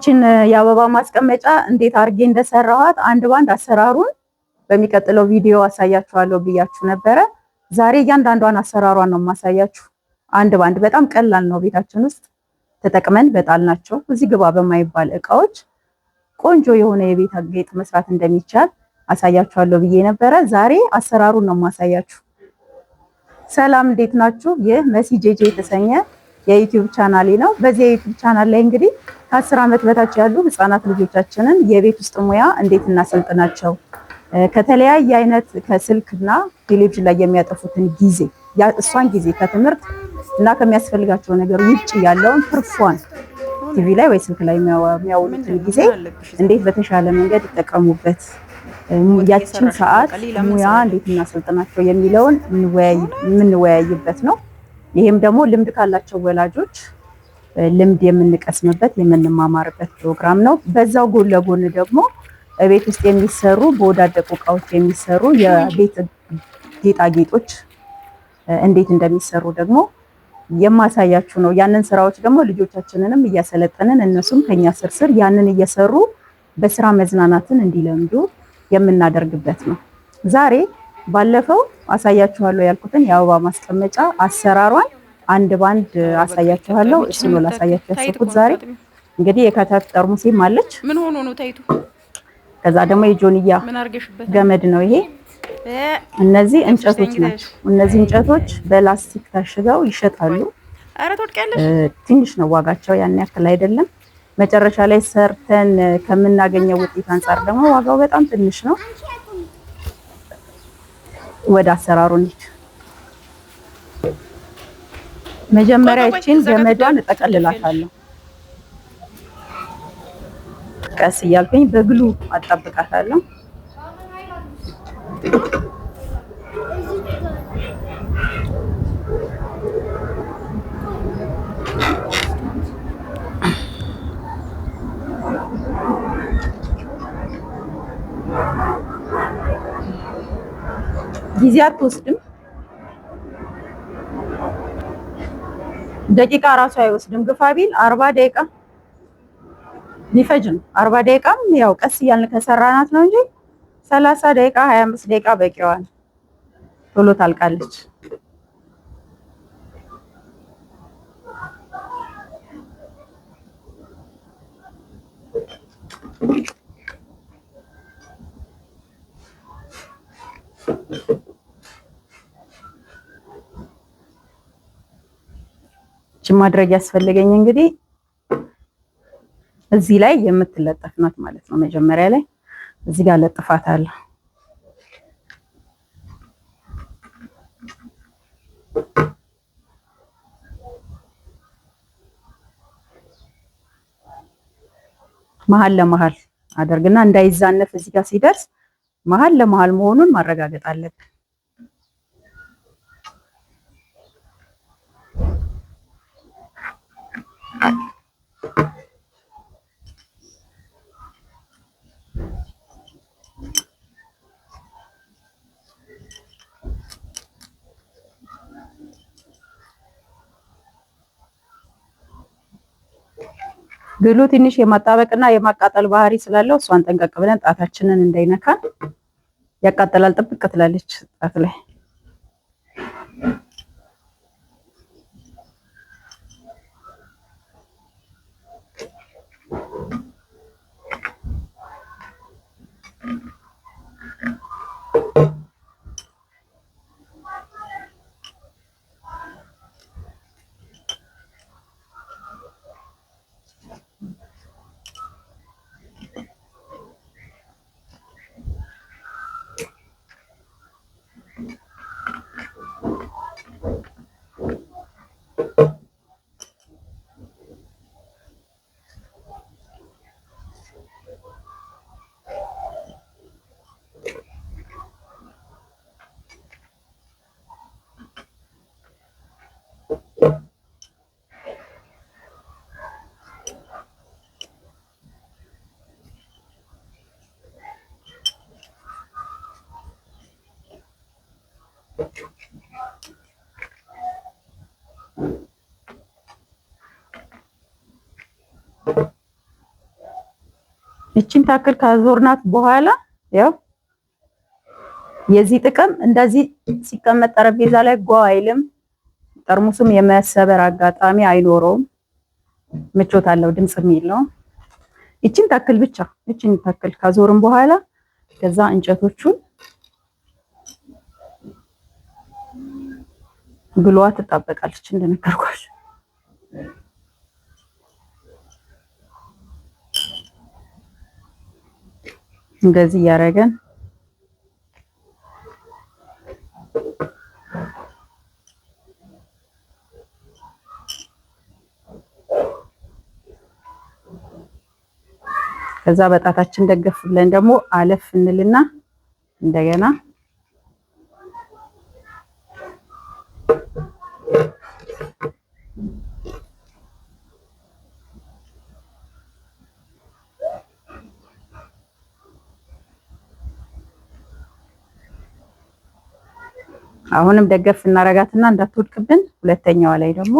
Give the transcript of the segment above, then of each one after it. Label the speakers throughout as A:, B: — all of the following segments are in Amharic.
A: ይችን የአበባ ማስቀመጫ እንዴት አድርጌ እንደሰራኋት አንድ ባንድ አሰራሩን በሚቀጥለው ቪዲዮ አሳያችኋለሁ ብያችሁ ነበረ። ዛሬ እያንዳንዷን አሰራሯን ነው የማሳያችሁ አንድ ባንድ። በጣም ቀላል ነው። ቤታችን ውስጥ ተጠቅመን በጣልናቸው እዚህ ግባ በማይባል እቃዎች ቆንጆ የሆነ የቤት ጌጥ መስራት እንደሚቻል አሳያችኋለሁ ብዬ ነበረ። ዛሬ አሰራሩን ነው የማሳያችሁ። ሰላም እንዴት ናችሁ? ይህ መሲ ጄጄ የተሰኘ የዩቲዩብ ቻናሌ ነው። በዚህ የዩቲዩብ ቻናል ላይ እንግዲህ ከ10 ዓመት በታች ያሉ ህፃናት ልጆቻችንን የቤት ውስጥ ሙያ እንዴት እናሰልጥናቸው፣ ከተለያየ አይነት ከስልክና ቴሌቪዥን ላይ የሚያጠፉትን ጊዜ እሷን ጊዜ ከትምህርት እና ከሚያስፈልጋቸው ነገር ውጭ ያለውን ትርፏን ቲቪ ላይ ወይ ስልክ ላይ የሚያውሉትን ጊዜ እንዴት በተሻለ መንገድ ይጠቀሙበት፣ ያችን ሰዓት ሙያ እንዴት እናሰልጥናቸው የሚለውን የምንወያይበት ነው። ይሄም ደግሞ ልምድ ካላቸው ወላጆች ልምድ የምንቀስምበት የምንማማርበት ፕሮግራም ነው። በዛው ጎን ለጎን ደግሞ ቤት ውስጥ የሚሰሩ በወዳደቁ እቃዎች የሚሰሩ የቤት ጌጣጌጦች እንዴት እንደሚሰሩ ደግሞ የማሳያችሁ ነው። ያንን ስራዎች ደግሞ ልጆቻችንንም እያሰለጠንን እነሱም ከኛ ስር ያንን እየሰሩ በስራ መዝናናትን እንዲለምዱ የምናደርግበት ነው። ዛሬ ባለፈው አሳያችኋለሁ ያልኩትን የአበባ ማስቀመጫ አሰራሯን አንድ ባንድ አሳያችኋለሁ። እሱ ነው ላሳያችሁ ያሰብኩት ዛሬ። እንግዲህ የካቻት ጠርሙሴም አለች።
B: ምን ሆኖ ነው ታይቱ?
A: ከዛ ደግሞ የጆንያ ገመድ ነው ይሄ። እነዚህ እንጨቶች ናቸው። እነዚህ እንጨቶች በላስቲክ ታሽገው ይሸጣሉ። ትንሽ ነው ዋጋቸው፣ ያን ያክል አይደለም። መጨረሻ ላይ ሰርተን ከምናገኘው ውጤት አንጻር ደግሞ ዋጋው በጣም ትንሽ ነው። ወደ አሰራሩ እንሂድ። መጀመሪያ እቺን ገመዷን እጠቀልላታለሁ። ቀስ እያልኩኝ በግሉ አጣብቃታለሁ። ጊዜ አትወስድም። ደቂቃ ራሱ አይወስድም። ግፋ ቢል 40 ደቂቃ ሊፈጅ ነው። 40 ደቂቃም ያው ቀስ እያልን ከሰራናት ነው እንጂ 30 ደቂቃ 25 ደቂቃ በቂዋ ነው። ቶሎ ታልቃለች። ማድረግ ያስፈልገኝ እንግዲህ እዚህ ላይ የምትለጠፍ ናት ማለት ነው። መጀመሪያ ላይ እዚህ ጋር ለጥፋታለሁ። መሀል ለመሀል አደርግና እንዳይዛነፍ እዚህ ጋር ሲደርስ መሀል ለመሀል መሆኑን ማረጋገጥ አለብን። ግሉ ትንሽ የማጣበቅና የማቃጠል ባህሪ ስላለው እሷን ጠንቀቅ ብለን ጣታችንን እንዳይነካን። ያቃጠላል፣ ጥብቅ ትላለች ጣት ላይ። እቺን ታክል ካዞርናት በኋላ ያው የዚህ ጥቅም እንደዚህ ሲቀመጥ ጠረጴዛ ላይ ጓ አይልም። ጠርሙሱም የመሰበር አጋጣሚ አይኖረውም። ምቾት አለው፣ ድምጽም የለውም። እቺን ታክል ብቻ እቺን ታክል ካዞርን በኋላ ከዛ እንጨቶቹን ብሏ ትጣበቃለች እንደነገርኳችሁ። እንደዚህ ያረጋን ከዛ በጣታችን ደገፍ ብለን ደግሞ አለፍ እንልና እንደገና አሁንም ደገፍ እናረጋትና እንዳትወድቅብን ሁለተኛዋ ላይ ደግሞ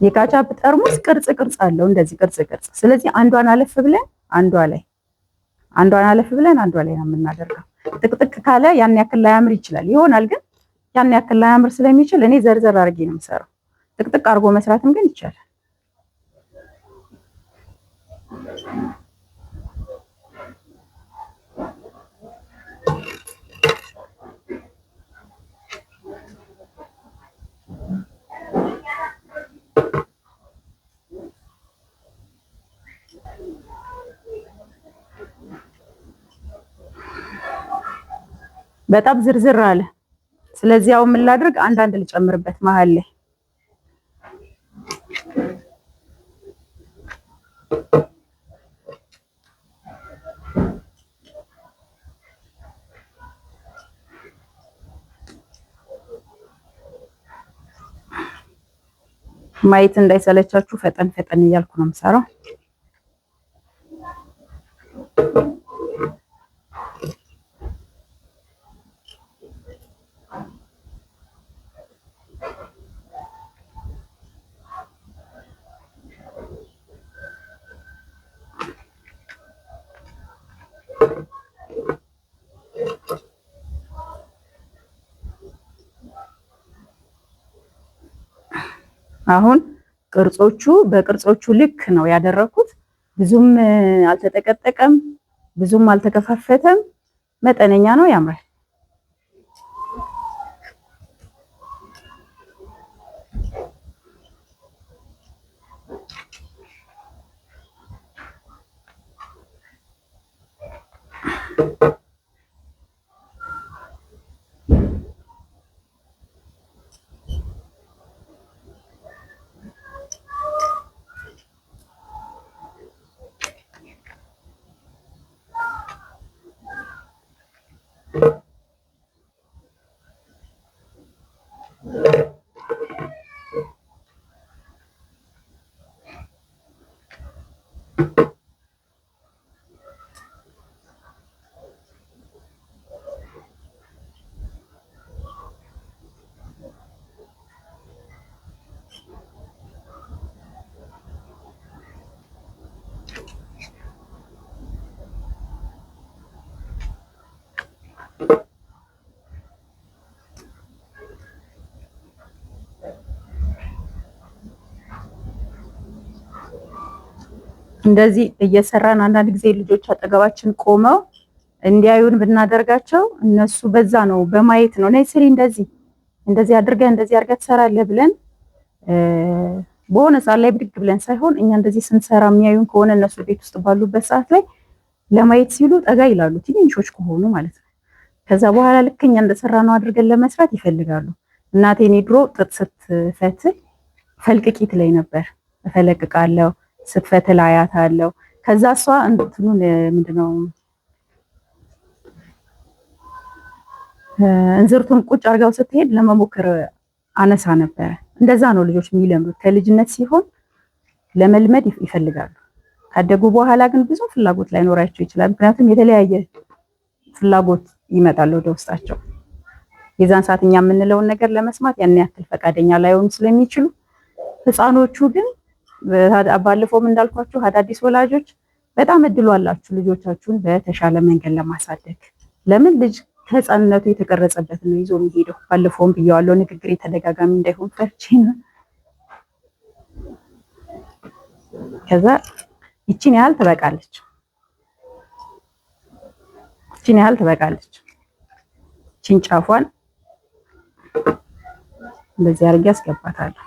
A: የካቻፕ ጠርሙስ ቅርጽ አለው እንደዚህ ቅርጽ። ስለዚህ አንዷን አለፍ ብለን አንዷ ላይ አንዷ ላይ ነው የምናደርገው። ጥቅጥቅ ካለ ያን ያክል ላያምር ይችላል ይሆናል፣ ግን ያን ያክል ላያምር ስለሚችል እኔ ዘርዘር አድርጌ ነው የምሰራው። ጥቅጥቅ አድርጎ መስራትም ግን ይቻላል። በጣም ዝርዝር አለ። ስለዚህ አሁን ምን ላድርግ? አንዳንድ ልጨምርበት መሀል ላይ ማየት እንዳይሰለቻችሁ ፈጠን እያልኩ ነው የምሰራው። አሁን በቅርጾቹ ልክ ነው ያደረኩት። ብዙም አልተጠቀጠቀም፣ ብዙም አልተከፋፈተም፣ መጠነኛ ነው፣ ያምራል። እንደዚህ እየሰራን አንዳንድ ጊዜ ልጆች አጠገባችን ቆመው እንዲያዩን ብናደርጋቸው እነሱ በዛ ነው በማየት ነው ነይ ስሪ እንደዚህ አድርገህ ትሰራለህ ብለን በሆነ ሰዓት ላይ ብድግ ብለን ሳይሆን እኛ እንደዚህ ስንሰራ የሚያዩን ከሆነ እነሱ ቤት ውስጥ ባሉበት ሰዓት ላይ ለማየት ሲሉ ጠጋ ይላሉ፣ ትንንሾች ከሆኑ ማለት ነው። ከዛ በኋላ ልክ እኛ እንደሰራ ነው አድርገን ለመስራት ይፈልጋሉ። እናቴ እኔ ድሮ ጥጥ ስትፈትል ፈልቅቂት ላይ ነበር እፈለቅቃለሁ፣ ስትፈትል አያታለሁ። ከዛ እሷ እንትኑን ምንድነው እንዝርቱን ቁጭ አርጋው ስትሄድ ለመሞከር አነሳ ነበር። እንደዛ ነው ልጆች የሚለምዱት። ከልጅነት ሲሆን ለመልመድ ይፈልጋሉ። ካደጉ በኋላ ግን ብዙ ፍላጎት ላይኖራቸው ይችላል። ምክንያቱም የተለያየ ፍላጎት ይመጣል ወደ ውስጣቸው። የዛን ሰዓት እኛ የምንለውን ነገር ለመስማት ያን ያክል ፈቃደኛ ላይሆኑ ስለሚችሉ ህፃኖቹ ግን ባለፈውም እንዳልኳችሁ አዳዲስ ወላጆች በጣም እድሉ አላችሁ ልጆቻችሁን በተሻለ መንገድ ለማሳደግ። ለምን ልጅ ከህፃንነቱ የተቀረጸበት ነው ይዞ የሚሄደው። ባለፈውም ብየዋለሁ፣ ንግግር ተደጋጋሚ እንዳይሆን ፈርቼ ነው። ከዛ ይቺን ያህል ትበቃለች፣ ይቺን ያህል ትበቃለች። ይቺን ጫፏን እንደዚህ አድርጌ አስገባታለሁ።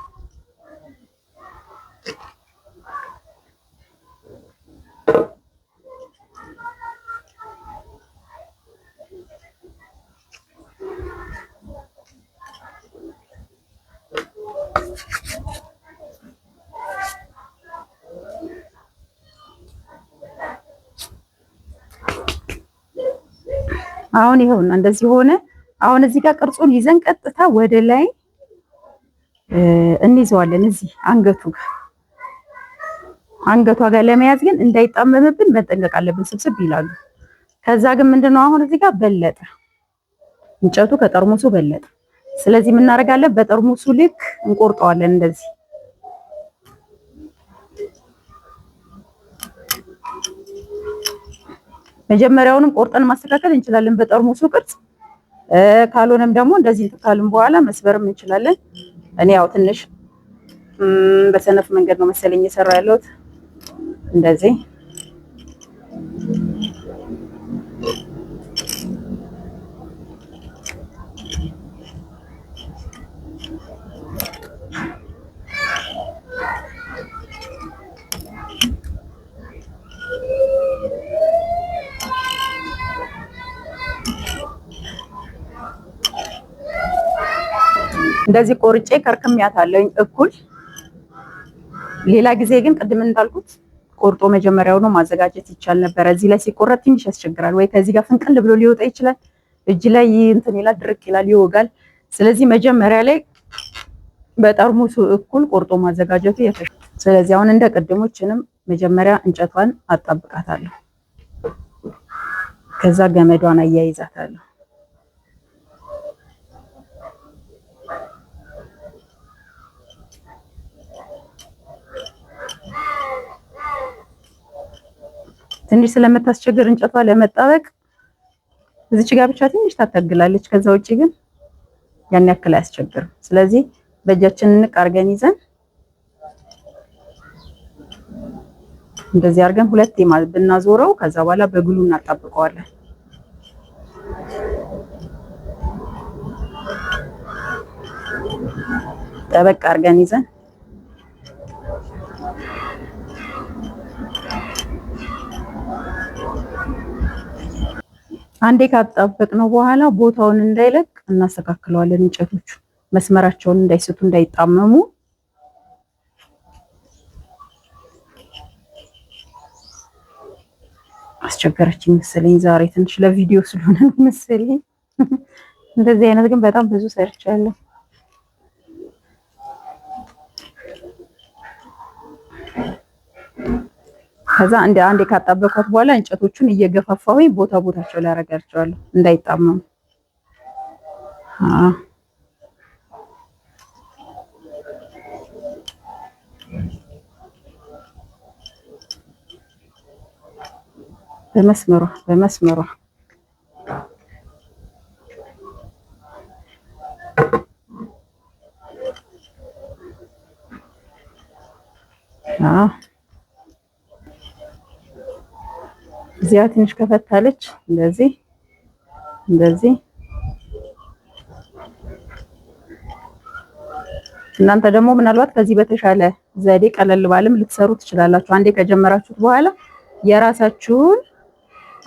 A: አሁን ይኸውና እንደዚህ ሆነ። አሁን እዚህ ጋር ቅርጹን ይዘን ቀጥታ ወደ ላይ እንይዘዋለን። እዚህ አንገቷ ጋር ለመያዝ ግን እንዳይጣመምብን መጠንቀቅ አለብን። ስብስብ ይላሉ። ከዛ ግን ምንድነው አሁን እዚህ ጋር በለጠ፣ እንጨቱ ከጠርሙሱ በለጠ። ስለዚህ ምን እናደርጋለን? በጠርሙሱ ልክ እንቆርጠዋለን እንደዚህ። መጀመሪያውንም ቆርጠን ማስተካከል እንችላለን በጠርሙሱ ቅርጽ። ካልሆነም ደግሞ እንደዚህ ካልን በኋላ መስበርም እንችላለን። እኔ ያው ትንሽ በሰነፍ መንገድ ነው መሰለኝ እየሰራ ያለሁት እንደዚህ። እንደዚህ ቆርጬ ከርክሚያታለሁኝ እኩል። ሌላ ጊዜ ግን ቅድም እንዳልኩት ቆርጦ መጀመሪያው ነው ማዘጋጀት ይቻል ነበር። እዚህ ላይ ሲቆረጥ ትንሽ ያስቸግራል። ወይ ከዚህ ጋር ፍንቅል ብሎ ሊወጣ ይችላል፣ እጅ ላይ እንትን ይላል፣ ድርቅ ይላል፣ ይወጋል። ስለዚህ መጀመሪያ ላይ በጠርሙሱ እኩል ቆርጦ ማዘጋጀቱ የተሻለ። ስለዚህ አሁን እንደ ቅድሞችንም መጀመሪያ እንጨቷን አጣብቃታለሁ፣ ከዛ ገመዷን አያይዛታለሁ። ትንሽ ስለምታስቸግር እንጨቷ ለመጣበቅ እዚች ጋር ብቻ ትንሽ ታታግላለች። ከዛ ውጪ ግን ያን ያክል አያስቸግርም። ስለዚህ በእጃችን እንቅ አድርገን ይዘን እንደዚህ አድርገን ሁለቴ ብናዞረው ከዛ በኋላ በግሉ እናጣብቀዋለን። ጠበቅ አድርገን ይዘን አንዴ ካጣበቅነው በኋላ ቦታውን እንዳይለቅ እናስተካክለዋለን። እንጨቶቹ መስመራቸውን እንዳይስቱ እንዳይጣመሙ አስቸገረችኝ መሰለኝ ዛሬ ትንሽ ለቪዲዮ ስለሆነ መሰለኝ። እንደዚህ አይነት ግን በጣም ብዙ ሰርቻለሁ። ከዛ አንዴ ካጣበቅኳት በኋላ እንጨቶቹን እየገፋፋሁኝ ቦታቸው ላይ አረጋቸዋለሁ እንዳይጣመሙ። በመስመሯ እዚያ ትንሽ ከፈታለች እንደዚህ እናንተ ደግሞ ምናልባት ከዚህ በተሻለ ዘዴ ቀለል ባለም ልትሰሩ ትችላላችሁ። አንዴ ከጀመራችሁት በኋላ የራሳችሁን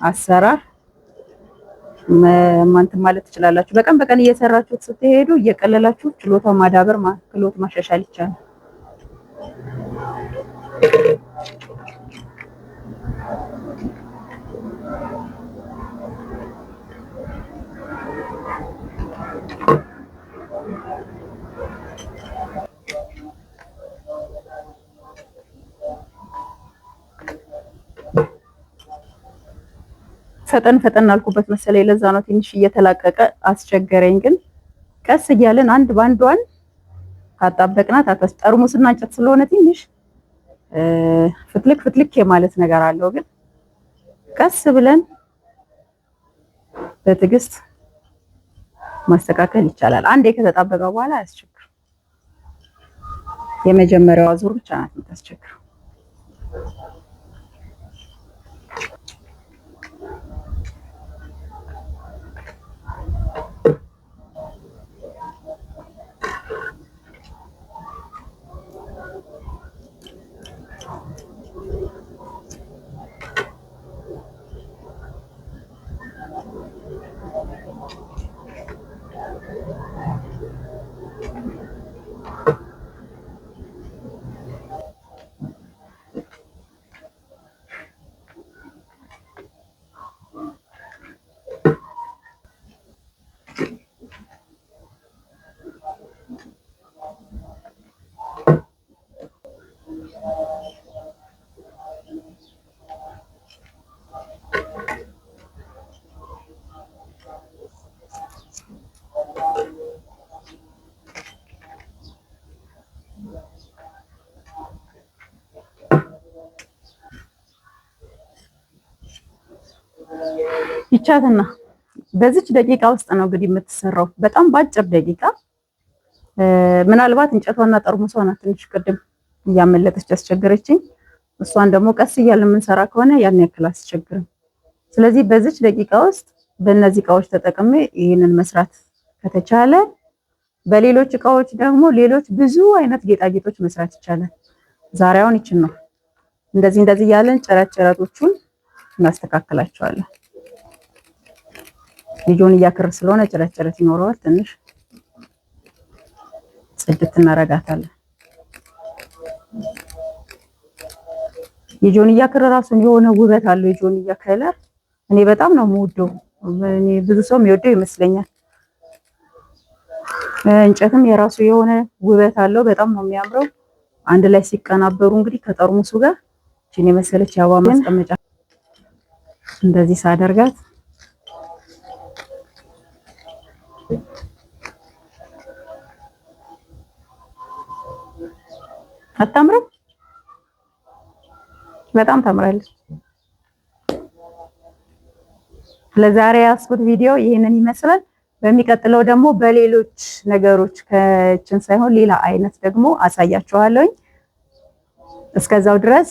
A: አሰራር ማንተም ማለት ትችላላችሁ። በቀን እየሰራችሁት ስትሄዱ እየቀለላችሁ ችሎታው ማዳበር ክህሎት ማሻሻል ይቻላል። ፈጠን አልኩበት መሰለኝ፣ ለዛ ነው ትንሽ እየተላቀቀ አስቸገረኝ። ግን ቀስ እያለን አንድ ባንዷን ካጣበቅናት ጠርሙስና እንጨት ስለሆነ ትንሽ ፍትልክ ፍትልክ የማለት ነገር አለው። ግን ቀስ ብለን በትዕግስት ማስተካከል ይቻላል። አንዴ ከተጣበቀ በኋላ አያስቸግርም። የመጀመሪያዋ ዙር ብቻ ናት የምታስቸግረው። ይቻትና በዚች ደቂቃ ውስጥ ነው እንግዲህ የምትሰራው። በጣም በአጭር ደቂቃ ምናልባት እንጨቷና ጠርሙሷ ናት ትንሽ ቅድም እያመለጠች ያስቸገረችኝ። እሷን ደግሞ ቀስ እያለ የምንሰራ ከሆነ ያን ያክል አስቸግርም። ስለዚህ በዚች ደቂቃ ውስጥ በእነዚህ እቃዎች ተጠቅሜ ይህንን መስራት ከተቻለ በሌሎች እቃዎች ደግሞ ሌሎች ብዙ አይነት ጌጣጌጦች መስራት ይቻላል። ዛሬውን ይችን ነው እንደዚህ እያለን ጨረቶቹን እናስተካክላቸዋለን። ልጆን እያክር ስለሆነ ጨረት ይኖረዋል። ትንሽ ጽድት እናረጋታለን። የጆንያ ክር ራሱን የሆነ ውበት አለው። የጆንያ ከለር እኔ በጣም ነው የምወደው። እኔ ብዙ ሰው የሚወደው ይመስለኛል። እንጨትም የራሱ የሆነ ውበት አለው። በጣም ነው የሚያምረው። አንድ ላይ ሲቀናበሩ እንግዲህ ከጠርሙሱ ጋር እቺን የመሰለች የአበባ ማስቀመጫ እንደዚህ ሳደርጋት አታምርም? በጣም ታምራለች። ለዛሬ ያስኩት ቪዲዮ ይሄንን ይመስላል። በሚቀጥለው ደግሞ በሌሎች ነገሮች ከችን ሳይሆን ሌላ አይነት ደግሞ አሳያችኋለሁኝ። እስከዛው ድረስ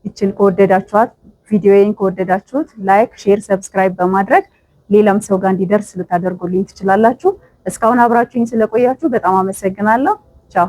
A: እችን ከወደዳችኋት ቪዲዮዬን ከወደዳችሁት ላይክ፣ ሼር፣ ሰብስክራይብ በማድረግ ሌላም ሰው ጋር እንዲደርስ ልታደርጉልኝ ትችላላችሁ። እስካሁን አብራችሁኝ ስለቆያችሁ በጣም አመሰግናለሁ። ቻው።